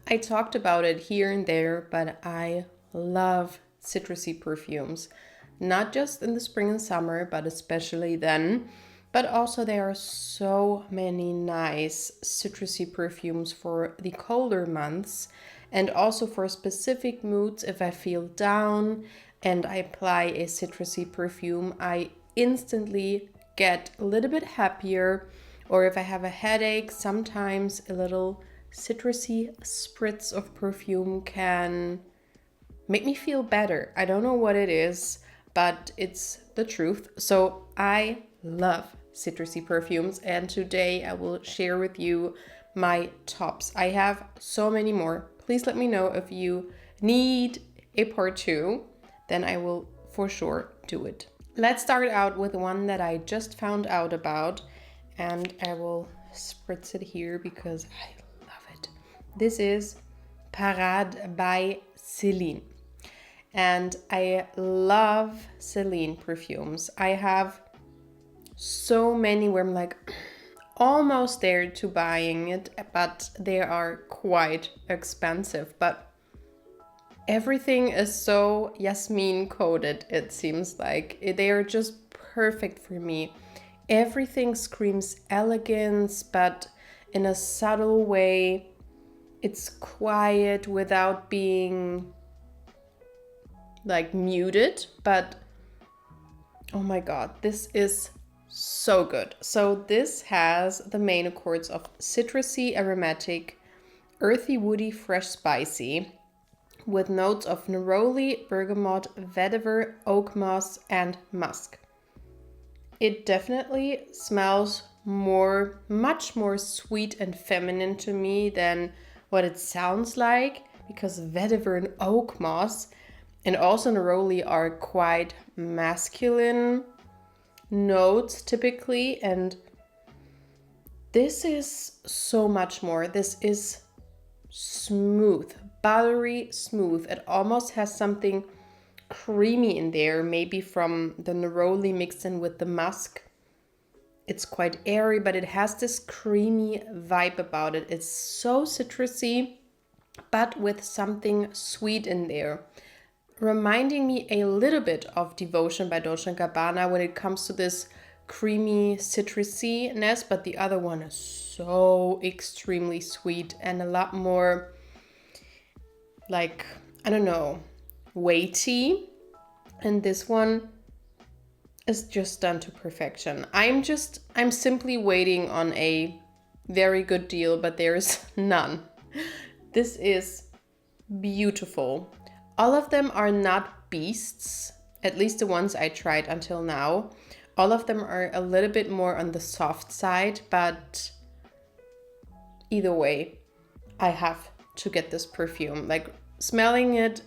I talked about it here and there, but I love citrusy perfumes. Not just in the spring and summer, but especially then. But also there are so many nice citrusy perfumes for the colder months and also for specific moods. If I feel down and I apply a citrusy perfume, I instantly get a little bit happier. Or if I have a headache, sometimes a little citrusy spritz of perfume can make me feel better. I don't know what it is, but it's the truth. So I love citrusy perfumes, and today I will share with you my tops. I have so many more. Please let me know if you need a part 2, then I will for sure do it. Let's start out with one that I just found out about, and I will spritz it here because I love it. This is Parade by Celine. And I love Celine perfumes. I have so many where I'm like almost there to buying it, but they are quite expensive. But everything is so jasmine coated, it seems like. They are just perfect for me. Everything screams elegance, but in a subtle way. It's quiet without being like muted, but oh my god, this is so good. So this has the main accords of citrusy, aromatic, earthy, woody, fresh, spicy, with notes of neroli, bergamot, vetiver, oak moss, and musk. It definitely smells much more sweet and feminine to me than what it sounds like, because vetiver and oak moss and also neroli are quite masculine notes typically, and this is so much more. This is smooth, buttery smooth. It almost has something creamy in there, maybe from the neroli mixed in with the musk. It's quite airy, but it has this creamy vibe about it. It's so citrusy, but with something sweet in there. Reminding me a little bit of Devotion by Dolce&Gabbana when it comes to this creamy citrusiness, but the other one is so extremely sweet and a lot more like, I don't know, weighty. And this one is just done to perfection. I'm simply waiting on a very good deal, but there's none. This is beautiful. All of them are not beasts, at least the ones I tried until now. All of them are a little bit more on the soft side, but either way, I have to get this perfume. Like, smelling it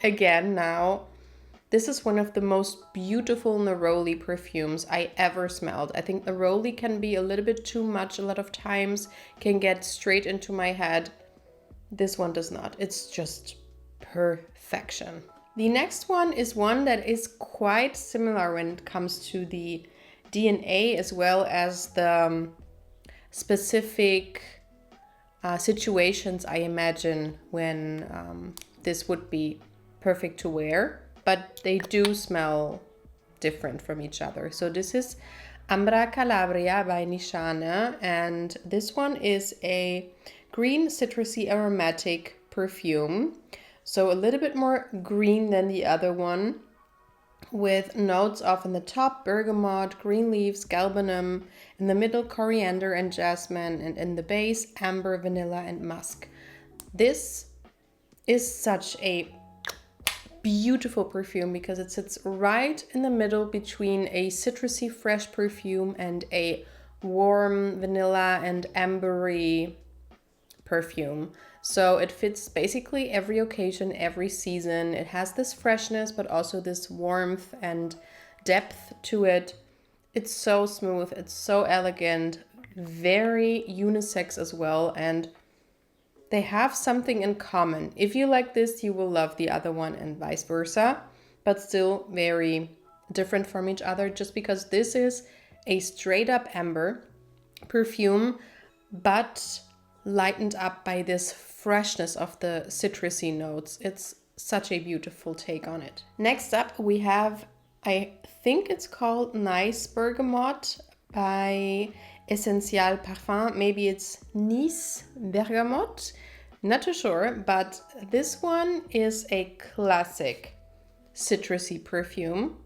again now, this is one of the most beautiful neroli perfumes I ever smelled. I think neroli can be a little bit too much a lot of times, can get straight into my head. This one does not. It's just perfection. The next one is one that is quite similar when it comes to the DNA as well as the specific situations I imagine when this would be perfect to wear, but they do smell different from each other. So this is Ambra Calabria by Nishane, and this one is a green citrusy aromatic perfume. So a little bit more green than the other one, with notes of in the top bergamot, green leaves, galbanum, in the middle coriander and jasmine, and in the base amber, vanilla, and musk. This is such a beautiful perfume because it sits right in the middle between a citrusy fresh perfume and a warm vanilla and ambery perfume. So it fits basically every occasion, every season. It has this freshness, but also this warmth and depth to it. It's so smooth, it's so elegant, very unisex as well, and they have something in common. If you like this, you will love the other one and vice versa, but still very different from each other, just because this is a straight up amber perfume, but lightened up by this freshness of the citrusy notes. It's such a beautiful take on it. Next up, we have, I think it's called Nice Bergamote by Essential Parfum. Maybe it's Nice Bergamote. Not too sure, but this one is a classic citrusy perfume.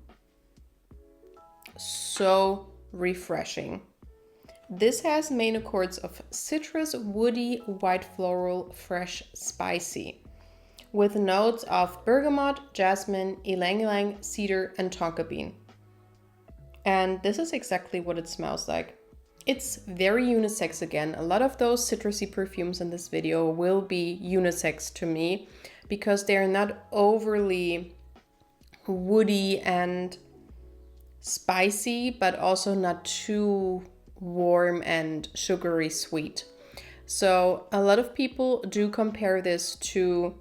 So refreshing. This has main accords of citrus, woody, white floral, fresh, spicy, with notes of bergamot, jasmine, ylang ylang, cedar, and tonka bean. And this is exactly what it smells like. It's very unisex again. A lot of those citrusy perfumes in this video will be unisex to me because they're not overly woody and spicy, but also not too warm and sugary sweet. So a lot of people do compare this to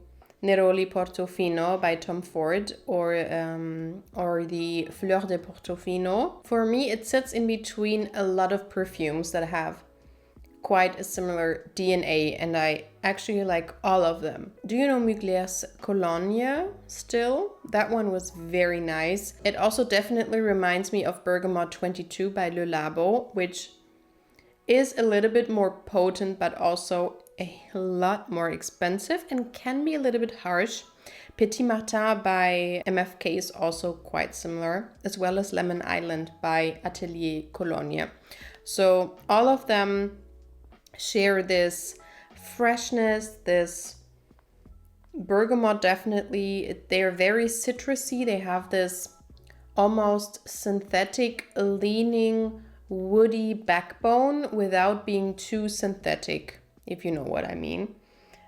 Neroli Portofino by Tom Ford or the Phlur de Portofino. For me, it sits in between a lot of perfumes that have quite a similar DNA, and I actually like all of them. Do you know Mugler's Cologne still? That one was very nice. It also definitely reminds me of Bergamote 22 by Le Labo, which is a little bit more potent, but also a lot more expensive and can be a little bit harsh. Petit Martin by MFK is also quite similar, as well as Lemon Island by Atelier Cologne. So all of them share this freshness, this bergamot definitely. They're very citrusy. They have this almost synthetic leaning woody backbone without being too synthetic, if you know what I mean.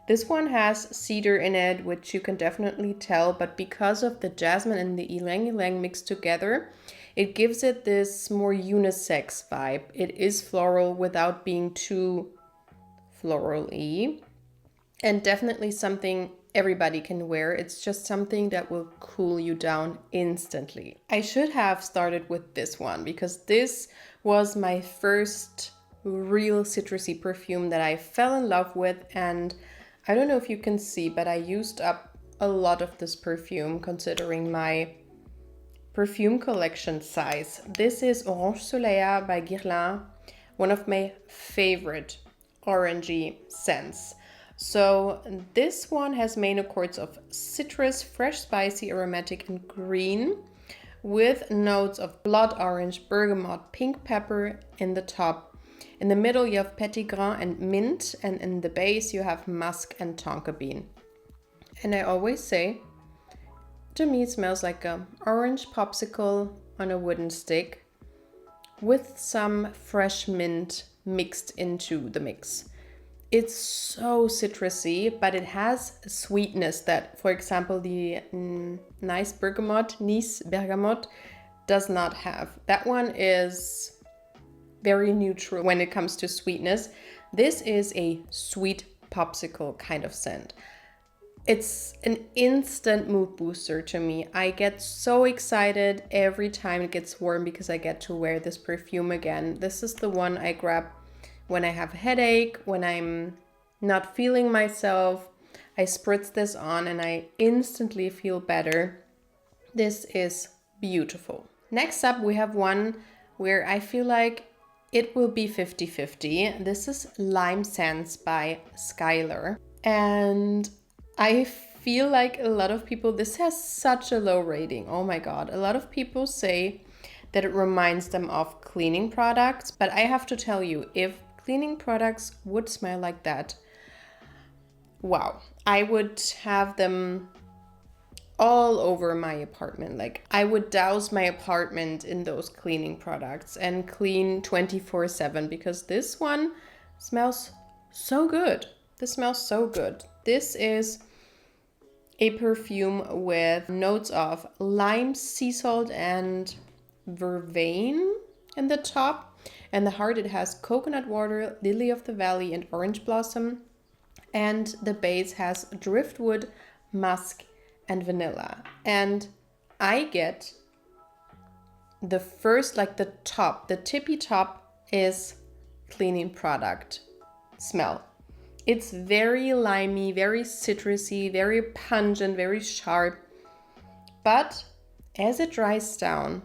This one has cedar in it, which you can definitely tell, but because of the jasmine and the ylang ylang mixed together, it gives it this more unisex vibe. It is floral without being too floral-y, and definitely something everybody can wear. It's just something that will cool you down instantly. I should have started with this one because this was my first real citrusy perfume that I fell in love with, and I don't know if you can see, but I used up a lot of this perfume considering my perfume collection size. This is Orange Soleia by Guerlain, one of my favorite orangey scents. So this one has main accords of citrus, fresh, spicy, aromatic, and green, with notes of blood orange, bergamot, pink pepper in the top. In the middle you have petit grain and mint, and in the base you have musk and tonka bean. And I always say, to me it smells like an orange popsicle on a wooden stick with some fresh mint mixed into the mix. It's so citrusy, but it has a sweetness that, for example, the Nice Bergamote does not have. That one is very neutral when it comes to sweetness. This is a sweet popsicle kind of scent. It's an instant mood booster to me. I get so excited every time it gets warm because I get to wear this perfume again. This is the one I grab when I have a headache, when I'm not feeling myself. I spritz this on and I instantly feel better. This is beautiful. Next up, we have one where I feel like it will be 50-50. This is Lime Scents by Skylar. And I feel like a lot of people, this has such a low rating. Oh my God. A lot of people say that it reminds them of cleaning products. But I have to tell you, if cleaning products would smell like that, wow, I would have them all over my apartment. Like I would douse my apartment in those cleaning products and clean 24/7 because this one smells so good. This smells so good. This is a perfume with notes of lime, sea salt, and vervain in the top. And the heart, it has coconut water, lily of the valley, and orange blossom. And the base has driftwood, musk, and vanilla. And I get the first, like the top, the tippy top is cleaning product smell. It's very limey, very citrusy, very pungent, very sharp. But as it dries down,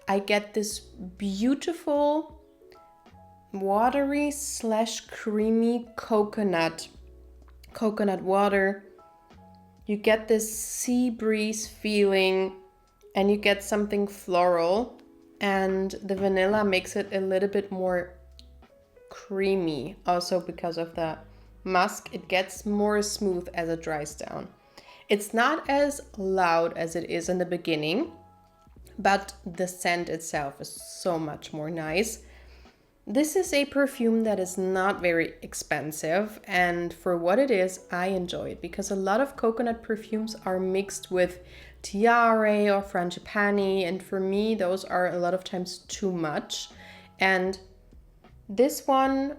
I get this beautiful watery / creamy coconut water. You get this sea breeze feeling, and you get something floral, and the vanilla makes it a little bit more creamy. Also because of the musk, it gets more smooth as it dries down. It's not as loud as it is in the beginning, but the scent itself is so much more nice. This is a perfume that is not very expensive, and for what it is, I enjoy it because a lot of coconut perfumes are mixed with tiare or frangipani, and for me, those are a lot of times too much. And this one,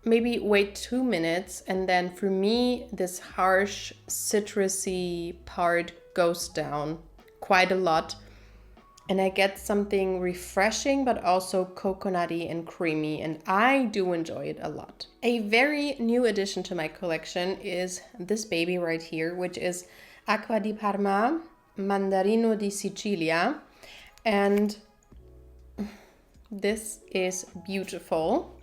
maybe wait 2 minutes, and then for me, this harsh citrusy part goes down quite a lot. And I get something refreshing, but also coconutty and creamy, and I do enjoy it a lot. A very new addition to my collection is this baby right here, which is Acqua di Parma, Mandarino di Sicilia. And this is beautiful,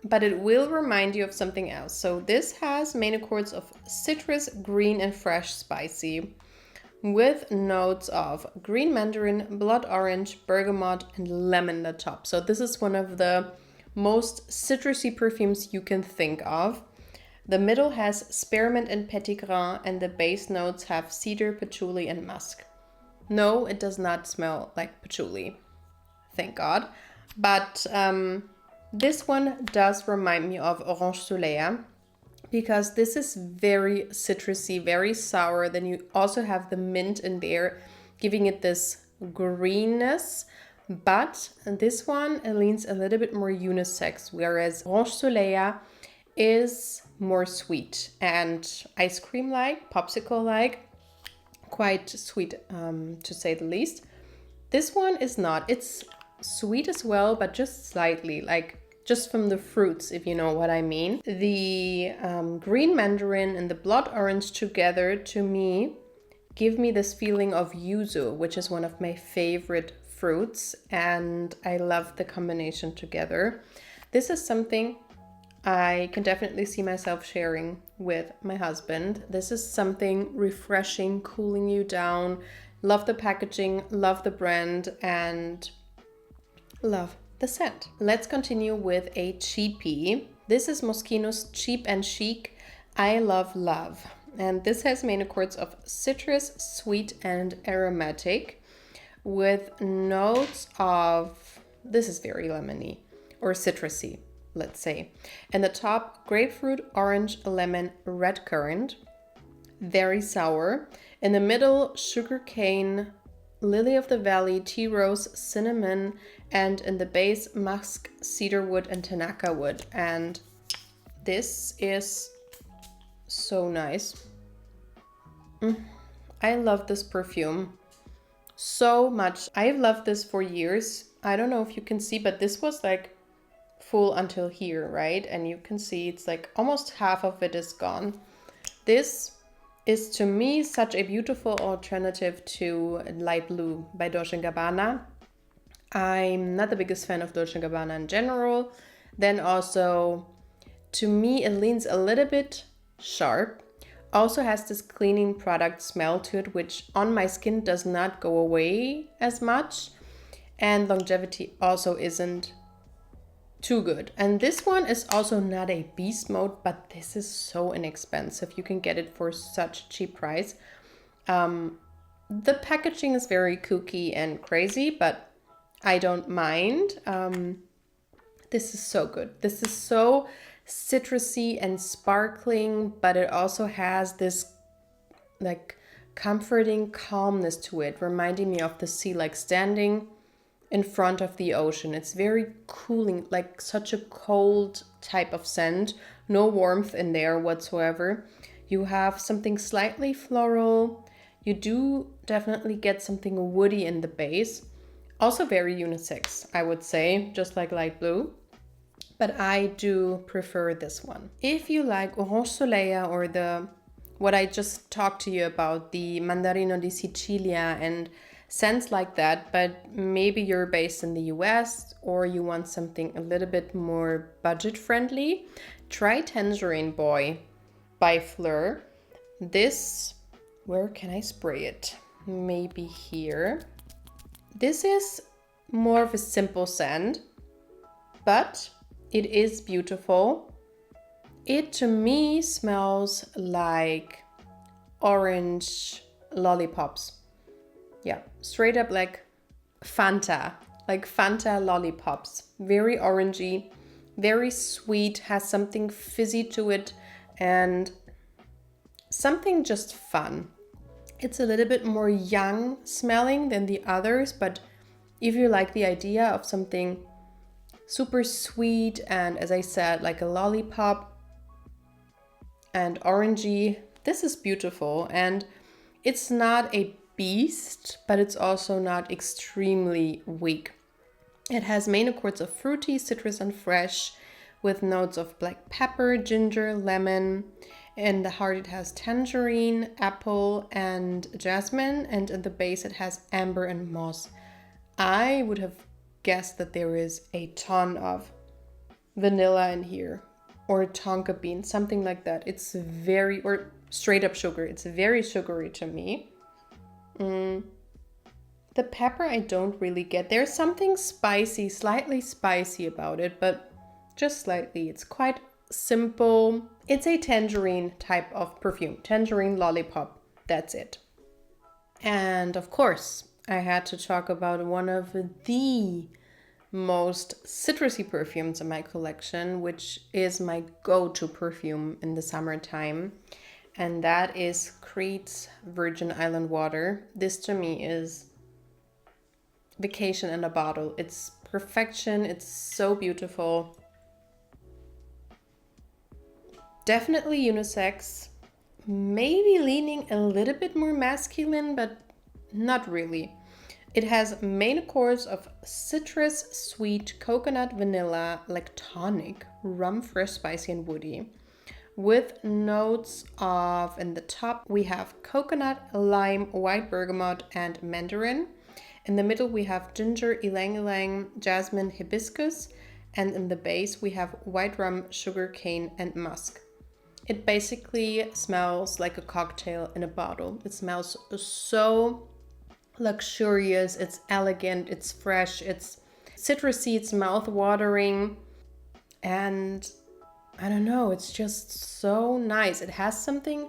but it will remind you of something else. So this has main accords of citrus, green, and fresh spicy, with notes of green mandarin, blood orange, bergamot, and lemon at the top. So this is one of the most citrusy perfumes you can think of. The middle has spearmint and petit grain, and the base notes have cedar, patchouli, and musk. No, it does not smell like patchouli, thank God. But this one does remind me of Orange Soleia, because this is very citrusy, very sour. Then you also have the mint in there, giving it this greenness. But this one leans a little bit more unisex, whereas Orange Soleia is more sweet and ice cream-like, popsicle-like, quite sweet to say the least. This one is not. It's sweet as well, but just slightly, like just from the fruits, if you know what I mean. The green mandarin and the blood orange together, to me, give me this feeling of yuzu, which is one of my favorite fruits, and I love the combination together. This is something I can definitely see myself sharing with my husband. This is something refreshing, cooling you down. Love the packaging, love the brand, and love the scent. Let's continue with a cheapie. This is Moschino's Cheap and Chic I Love Love. And this has main accords of citrus, sweet, and aromatic, with notes of, this is very lemony or citrusy, let's say. And the top, grapefruit, orange, lemon, red currant, very sour. In the middle, sugarcane, lily of the valley, tea rose, cinnamon, and in the base, musk, cedarwood, and Tanaka wood. And this is so nice. I love this perfume so much. I've loved this for years. I don't know if you can see, but this was like full until here, right? And you can see it's like almost half of it is gone. This is to me such a beautiful alternative to Light Blue by Dolce&Gabbana. I'm not the biggest fan of Dolce&Gabbana in general. Then also, to me, it leans a little bit sharp. Also has this cleaning product smell to it, which on my skin does not go away as much. And longevity also isn't too good. And this one is also not a beast mode, but this is so inexpensive. You can get it for such a cheap price. The packaging is very kooky and crazy, but I don't mind. This is so good. This is so citrusy and sparkling, but it also has this like comforting calmness to it, reminding me of the sea, like standing in front of the ocean. It's very cooling, like such a cold type of scent, no warmth in there whatsoever. You have something slightly floral. You do definitely get something woody in the base. Also very unisex, I would say, just like Light Blue. but I do prefer this one. If you like Orange Soleia or what I just talked to you about, the Mandarino di Sicilia and scents like that, but maybe you're based in the US or you want something a little bit more budget friendly, try Tangerine Boy by Phlur. This, where can I spray it? Maybe here. This is more of a simple scent, but it is beautiful. It to me smells like orange lollipops. Yeah, straight up like Fanta lollipops. Very orangey, very sweet, has something fizzy to it and something just fun. It's a little bit more young smelling than the others, but if you like the idea of something super sweet and, as I said, like a lollipop and orangey, this is beautiful. And it's not a beast, but it's also not extremely weak. It has main accords of fruity, citrus, and fresh, with notes of black pepper, ginger, lemon. In the heart it has tangerine, apple, and jasmine, and in the base it has amber and moss. I would have guessed that there is a ton of vanilla in here, or tonka bean, something like that. It's very, or straight up sugar. It's very sugary to me. The pepper I don't really get. There's something spicy, slightly spicy about it, but just slightly. It's quite simple. It's a tangerine type of perfume. Tangerine lollipop. That's it. And of course, I had to talk about one of the most citrusy perfumes in my collection, which is my go-to perfume in the summertime. And that is Creed's Virgin Island Water. This to me is vacation in a bottle. It's perfection. It's so beautiful. Definitely unisex. Maybe leaning a little bit more masculine, but not really. It has main accords of citrus, sweet, coconut, vanilla, lactonic, rum, fresh, spicy, and woody. With notes of, in the top, we have coconut, lime, white bergamot, and mandarin. In the middle, we have ginger, ylang ylang, jasmine, hibiscus. And in the base, we have white rum, sugar cane, and musk. It basically smells like a cocktail in a bottle. It smells so luxurious, it's elegant, it's fresh, it's citrusy, it's mouth-watering, and I don't know, it's just so nice. It has something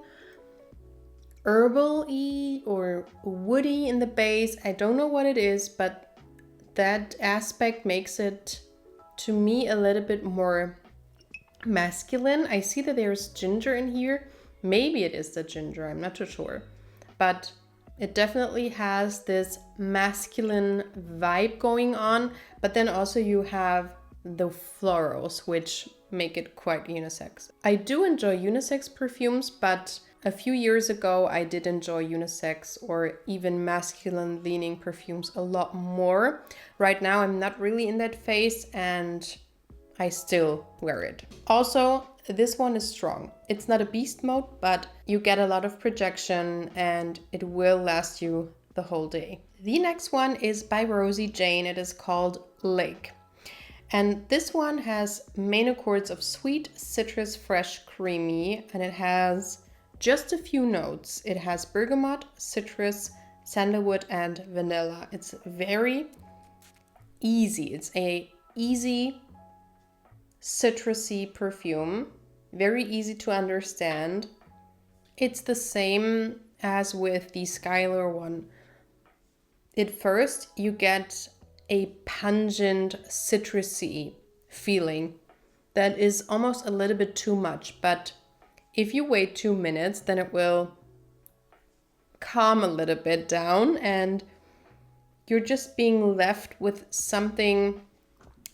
herbal-y or woody in the base. I don't know what it is, but that aspect makes it, to me, a little bit more masculine. I see that there's ginger in here. Maybe it is the ginger, I'm not too sure. But it definitely has this masculine vibe going on, but then also you have the florals, which make it quite unisex. I do enjoy unisex perfumes, but a few years ago I did enjoy unisex or even masculine leaning perfumes a lot more. Right now I'm not really in that phase and I still wear it. Also, this one is strong. It's not a beast mode, but you get a lot of projection and it will last you the whole day. The next one is by Rosie Jane. It is called Lake. And this one has main accords of sweet, citrus, fresh, creamy, and it has just a few notes. It has bergamot, citrus, sandalwood, and vanilla. It's very easy. It's a easy citrusy perfume, very easy to understand. It's the same as with the Skylar one. At first, you get a pungent citrusy feeling that is almost a little bit too much, but if you wait 2 minutes, then it will calm a little bit down and you're just being left with something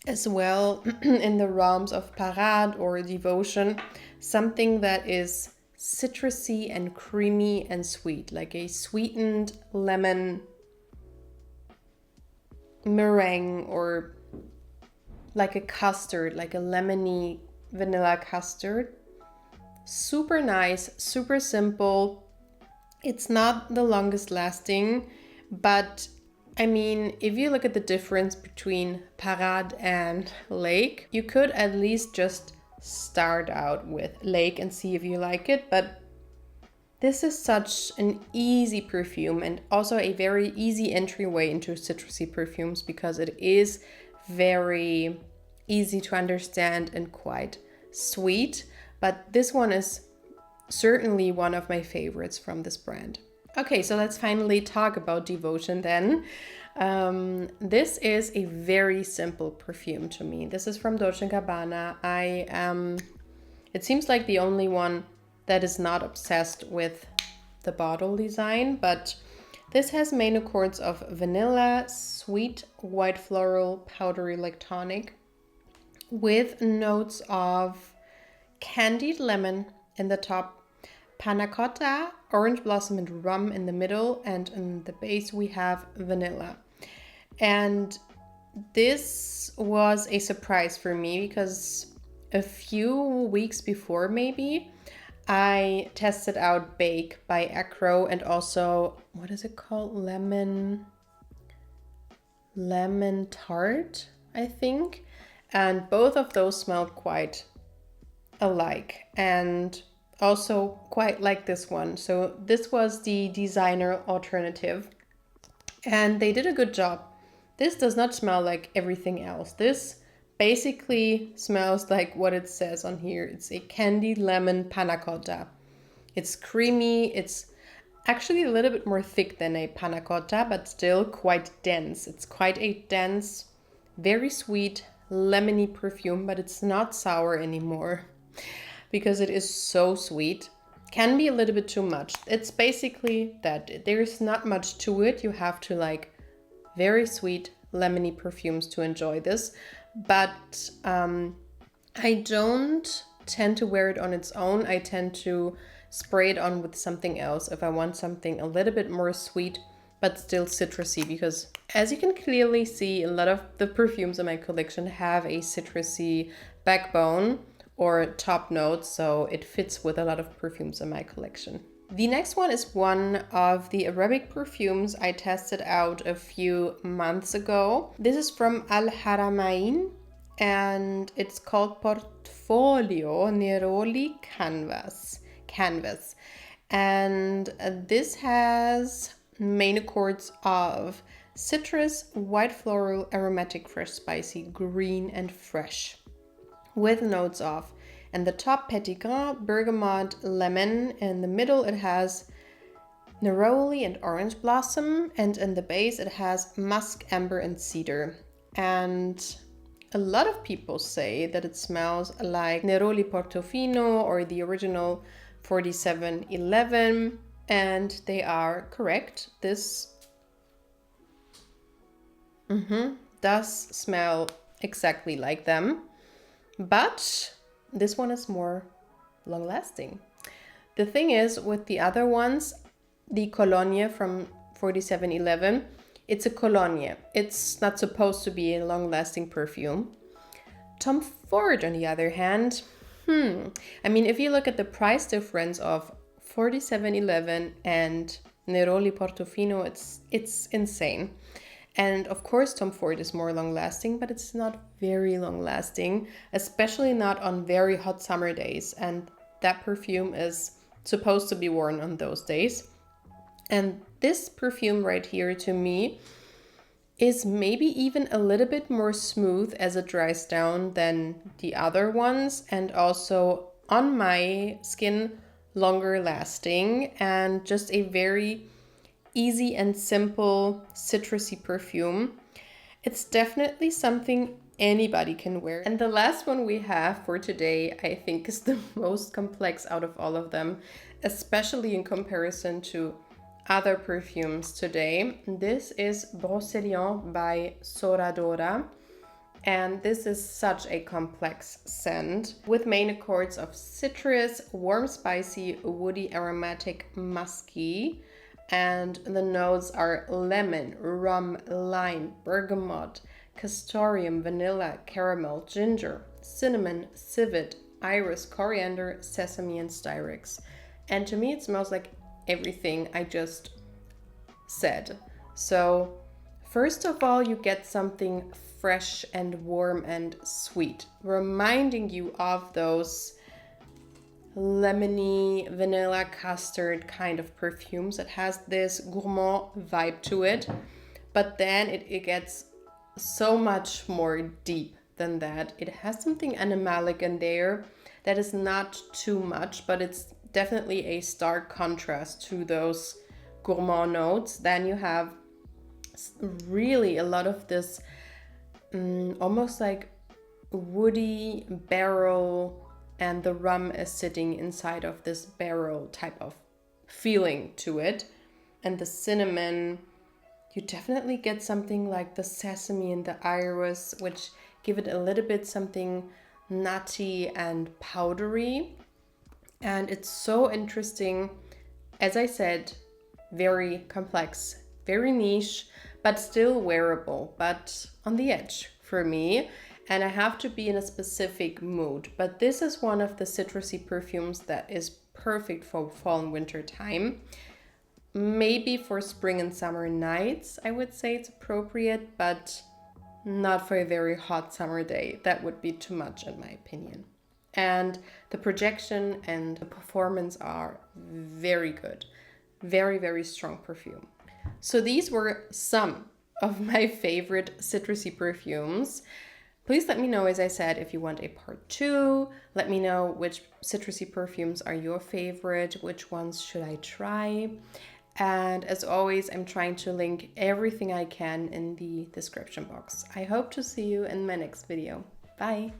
as well in the realms of parade or devotion, something that is citrusy and creamy and sweet, like a sweetened lemon meringue or like a custard, like a lemony vanilla custard. Super nice, super simple. It's not the longest lasting, but I mean, if you look at the difference between Parade and Lake, you could at least just start out with Lake and see if you like it. But this is such an easy perfume and also a very easy entryway into citrusy perfumes because it is very easy to understand and quite sweet. But this one is certainly one of my favorites from this brand. Okay, so let's finally talk about Devotion then. This is a very simple perfume to me. This is from Dolce&Gabbana. I am, it seems like the only one that is not obsessed with the bottle design, but this has main accords of vanilla, sweet, white floral, powdery like tonic, with notes of candied lemon in the top, panna cotta, orange blossom and rum in the middle, and in the base we have vanilla. And this was a surprise for me because a few weeks before maybe I tested out Bake by Acqua and also, what is it called? Lemon tart, I think. And both of those smelled quite alike and also quite like this one. So this was the designer alternative and they did a good job. This does not smell like everything else. This basically smells like what it says on here. It's a candied lemon panna cotta. It's creamy. It's actually a little bit more thick than a panna cotta, but still quite dense. It's quite a dense, very sweet, lemony perfume, but it's not sour anymore because it is so sweet. Can be a little bit too much. It's basically that. There's not much to it. You have to like very sweet, lemony perfumes to enjoy this. But I don't tend to wear it on its own. I tend to spray it on with something else if I want something a little bit more sweet but still citrusy, because as you can clearly see, a lot of the perfumes in my collection have a citrusy backbone or top notes, so it fits with a lot of perfumes in my collection. The next one is one of the Arabic perfumes I tested out a few months ago. This is from Haramain and it's called Portfolio Neroli Canvas. And this has main accords of citrus, white floral, aromatic, fresh, spicy, green, and fresh, with notes of, and the top petit grain, bergamote, lemon. In the middle it has neroli and orange blossom, and in the base it has musk, amber, and cedar. And a lot of people say that it smells like Neroli Portofino or the original 4711, and they are correct. This does smell exactly like them, but this one is more long lasting. The thing is, with the other ones, the Cologne from 4711, it's a Cologne. It's not supposed to be a long lasting perfume. Tom Ford, on the other hand, I mean, if you look at the price difference of 4711 and Neroli Portofino, it's insane. And of course, Tom Ford is more long lasting, but it's not very long lasting, especially not on very hot summer days. And that perfume is supposed to be worn on those days. And this perfume right here, to me, is maybe even a little bit more smooth as it dries down than the other ones, and also on my skin longer lasting, and just a very easy and simple citrusy perfume. It's definitely something anybody can wear. And the last one we have for today, I think, is the most complex out of all of them, especially in comparison to other perfumes today. This is Brocéliande by Dora. And this is such a complex scent with main accords of citrus, warm, spicy, woody, aromatic, musky. And the notes are lemon, rum, lime, bergamot, castoreum, vanilla, caramel, ginger, cinnamon, civet, iris, coriander, sesame, and styrex. And to me, it smells like everything I just said. So first of all, you get something fresh and warm and sweet, reminding you of those lemony, vanilla, custard kind of perfumes. It has this gourmand vibe to it, but then it gets so much more deep than that. It has something animalic in there that is not too much, but it's definitely a stark contrast to those gourmand notes. Then you have really a lot of this almost like woody barrel, and the rum is sitting inside of this barrel type of feeling to it. And the cinnamon, you definitely get something like the sesame and the iris, which give it a little bit something nutty and powdery. And it's so interesting. As I said, very complex, very niche, but still wearable, but on the edge for me. And I have to be in a specific mood. But this is one of the citrusy perfumes that is perfect for fall and winter time. Maybe for spring and summer nights, I would say it's appropriate, but not for a very hot summer day. That would be too much in my opinion. And the projection and the performance are very good. Very, very strong perfume. So these were some of my favorite citrusy perfumes. Please let me know, as I said, if you want a part 2. Let me know which citrusy perfumes are your favorite, which ones should I try. And as always, I'm trying to link everything I can in the description box. I hope to see you in my next video. Bye!